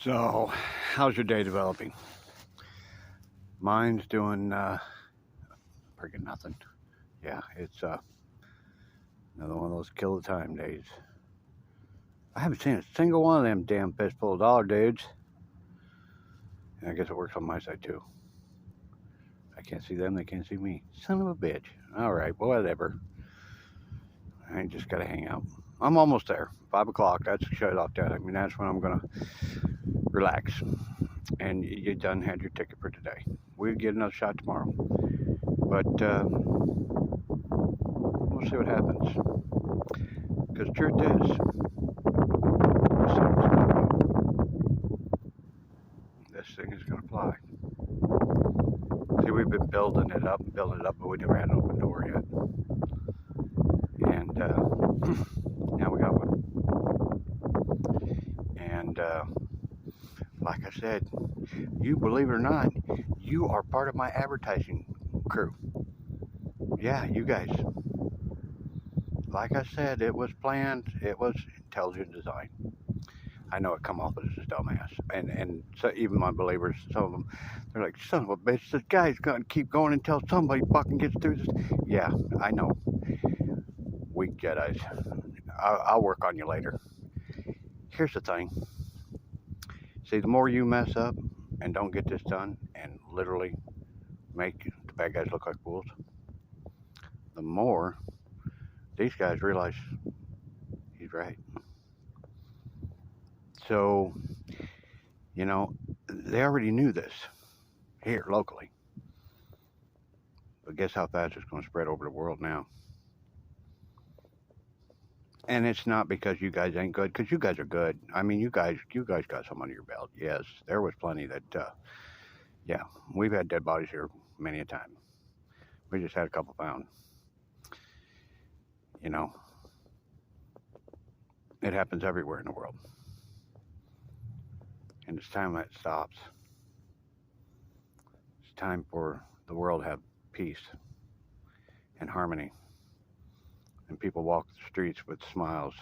So, how's your day developing? Mine's doing freaking nothing. Yeah, it's another one of those kill the time days. I haven't seen a single one of them damn fistful of dollar dudes. And I guess it works on my side too. I can't see them, they can't see me. Son of a bitch. All right, whatever. I just gotta hang out. I'm almost there. 5 o'clock. That's shut off that. I mean, that's when I'm gonna relax. And you done had your ticket for today. We'll get another shot tomorrow. But we'll see what happens. Because truth is, this thing is going to fly. See, we've been building it up, but we never had an open door yet. And now we got one. And like I said, you believe it or not, you are part of my advertising crew. Yeah, you guys. Like I said, it was planned. It was intelligent design. I know it come off as a dumbass, and so even my believers, some of them, they're like, "Son of a bitch, this guy's gonna keep going until somebody fucking gets through this." Yeah, I know. Weak Jedi's. I'll work on you later. Here's the thing. See, the more you mess up and don't get this done, and literally make the bad guys look like fools, the more these guys realize he's right. So, you know, they already knew this here locally. But guess how fast it's going to spread over the world now? And it's not because you guys ain't good, because you guys are good. I mean, you guys got some under your belt. Yes, there was plenty that, yeah, we've had dead bodies here many a time. We just had a couple found. You know, it happens everywhere in the world, and it's time that stops. It's time for the world to have peace and harmony, and people walk the streets with smiles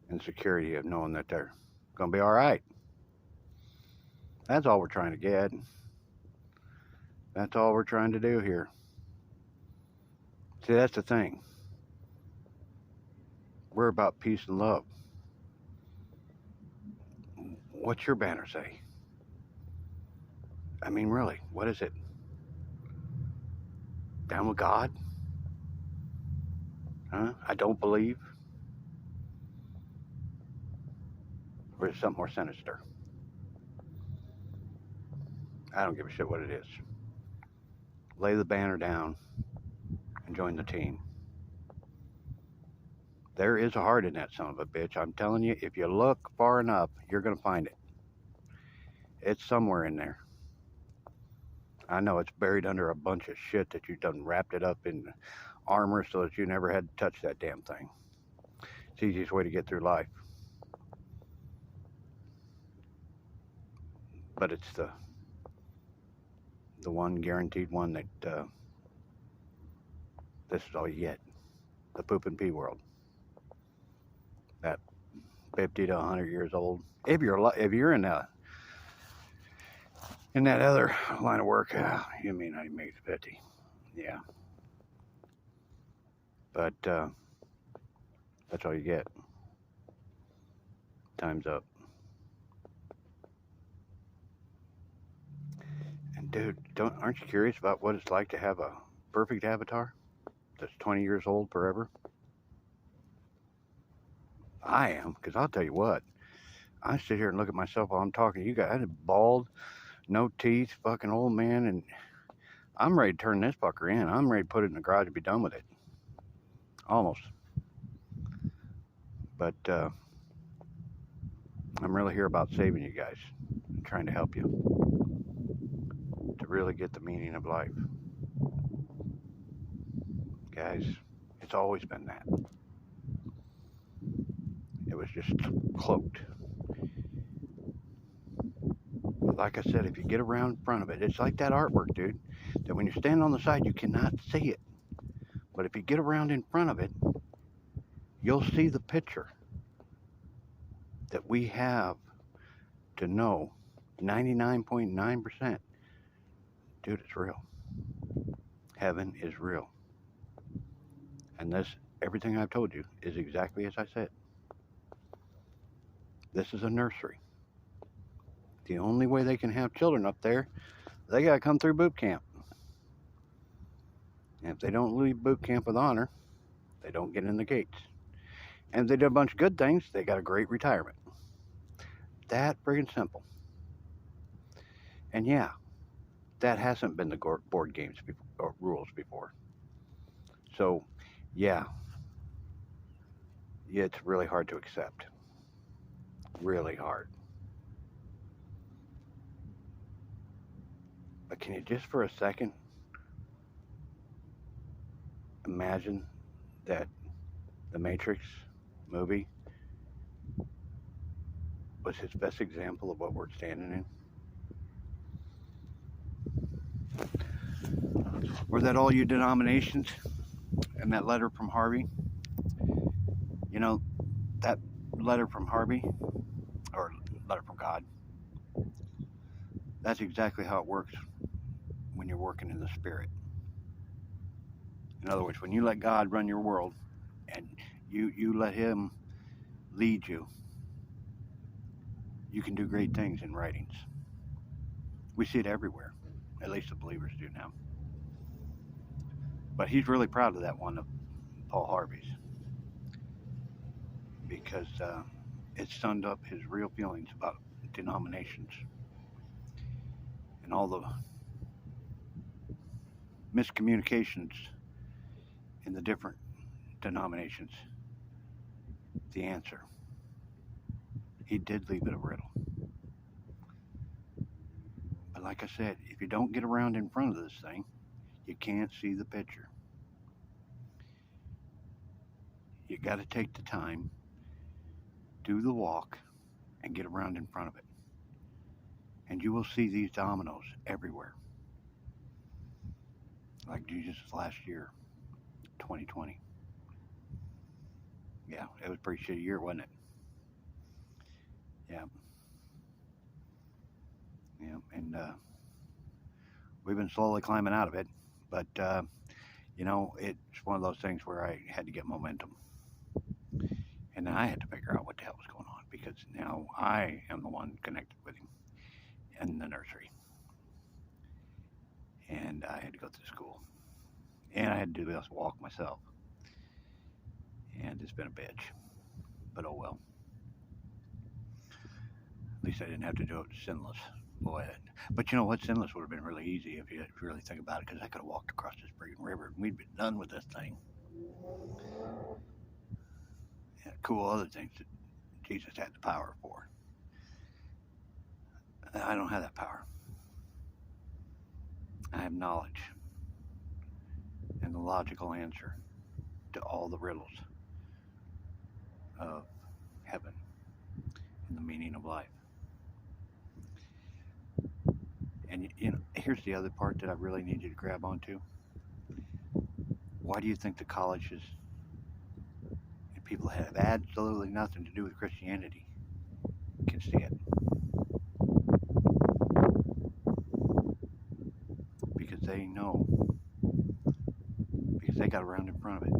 and security of knowing that they're going to be all right. That's all we're trying to get. That's all we're trying to do here. See, that's the thing. We're about peace and love. What's your banner say? I mean, really, what is it? Down with God? Huh? I don't believe? Or is it something more sinister? I don't give a shit what it is. Lay the banner down and join the team. There is a heart in that son of a bitch. I'm telling you, if you look far enough, you're going to find it. It's somewhere in there. I know it's buried under a bunch of shit that you've done wrapped it up in armor so that you never had to touch that damn thing. It's the easiest way to get through life. But it's the one guaranteed one that this is all you get. The poop and pee world. That 50 to 100 years old. If you're in that other line of work, you may not even make it to 50. Yeah. But that's all you get. Time's up. And dude, aren't you curious about what it's like to have a perfect avatar that's 20 years old forever? I am, because I'll tell you what. I sit here and look at myself while I'm talking to you guys. I'm bald, no teeth, fucking old man, and I'm ready to turn this fucker in. I'm ready to put it in the garage and be done with it. Almost. But I'm really here about saving you guys and trying to help you to really get the meaning of life. Guys, it's always been that. It was just cloaked. But like I said, if you get around in front of it, it's like that artwork, dude, that when you stand on the side, you cannot see it. But if you get around in front of it, you'll see the picture that we have to know 99.9%, dude, it's real. Heaven is real. And this, everything I've told you, is exactly as I said. This is a nursery. The only way they can have children up there, they got to come through boot camp. And if they don't leave boot camp with honor, they don't get in the gates. And if they did a bunch of good things, they got a great retirement. That friggin' simple. And yeah, that hasn't been the board games or rules before. So, yeah, it's really hard to accept. Really hard. But can you just for a second imagine that the Matrix movie was his best example of what we're standing in? Were that all you denominations and that letter from Harvey? You know, that letter from Harvey, or letter from God, that's exactly how it works when you're working in the Spirit. In other words, when you let God run your world and you let Him lead you, you can do great things in writings. We see it everywhere. At least the believers do now. But he's really proud of that one of Paul Harvey's, because it summed up his real feelings about denominations and all the miscommunications in the different denominations. The answer. He did leave it a riddle. But like I said, if you don't get around in front of this thing, you can't see the picture. You got to take the time, do the walk, and get around in front of it. And you will see these dominoes everywhere. Like Jesus last year, 2020. Yeah, it was a pretty shitty year, wasn't it? Yeah. Yeah, and we've been slowly climbing out of it. But, you know, it's one of those things where I had to get momentum. And then I had to figure out what the hell was going on, because now I am the one connected with him in the nursery. And I had to go through school. And I had to do this walk myself. And it's been a bitch. But oh well. At least I didn't have to do it sinless. Boy, but you know what? Sinless would have been really easy if you really think about it, because I could have walked across this friggin' river and we'd been done with this thing. Yeah, cool other things that Jesus had the power for. I don't have that power. I have knowledge and the logical answer to all the riddles of heaven and the meaning of life. And you know, here's the other part that I really need you to grab onto. Why do you think the colleges and people that have absolutely nothing to do with Christianity can see it? Because they know. Because they got around in front of it.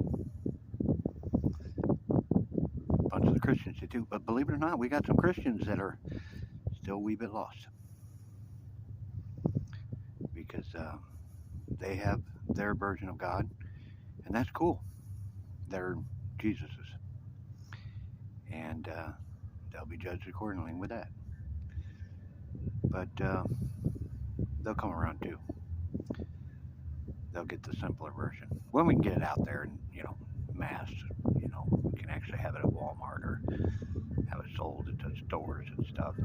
A bunch of the Christians did too. But believe it or not, we got some Christians that are still a wee bit lost. Because they have their version of God, and that's cool. They're Jesus's, and they'll be judged accordingly with that. But they'll come around too. They'll get the simpler version when we can get it out there and, you know, mass. You know, we can actually have it at Walmart or have it sold at the stores and stuff.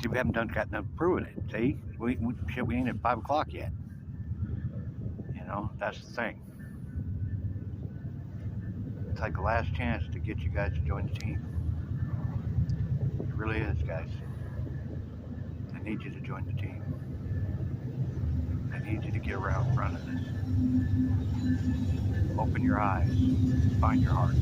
See, we haven't gotten up proving it. See, we ain't at 5 o'clock yet. You know, that's the thing. It's like the last chance to get you guys to join the team. It really is, guys. I need you to join the team. I need you to get around in front of this. Open your eyes. Find your heart.